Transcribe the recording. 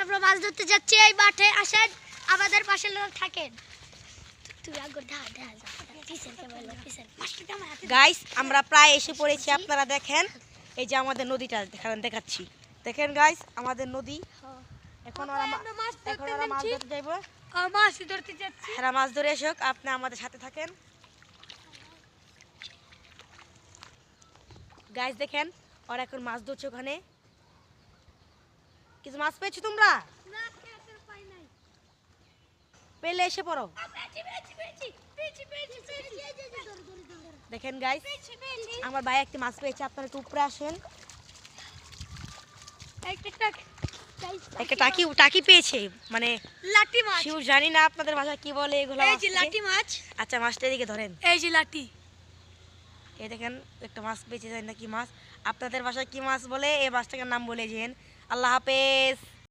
আমরা মাছ ধরতে যাচ্ছি এই মাঠে, আসেন আমাদের পাশে লোক থাকেন। গাইস আমরা প্রায় এসে পড়েছি, আপনারা দেখেন এই যে আমাদের নদীটা দেখাচ্ছি। দেখেন গাইস আমাদের নদী। এখন ওরা মাছ ধরতে যাইবো, মাছ ধরতে যাচ্ছি। এরা মাছ ধরে এসুক, আপনি আমাদের সাথে থাকেন। গাইস দেখেন ওরা এখন মাছ ধরছে, ওখানে কিছু মাছ পেয়েছো তোমরা? পেলে এসে পড়ো। দেখেন গাইস আমার ভাই একটা মাছ পেয়েছে, আপনারা একটু উপরে আসেন। একটা টাকি পেয়েছে, মানে লাঠি মাছ। শিউ জানি না আপনাদের ভাষায় কি বলে এগুলো। এই যে লাঠি মাছ। আচ্ছা মাছটা এদিকে ধরেন। এই যে লাঠি। এই দেখেন একটা মাছ পেয়েছে, জানি না কি মাছ, আপনাদের ভাষায় কি মাছ বলে এই মাছটার নাম বলে যেন। আল্লাহ হাফেজ।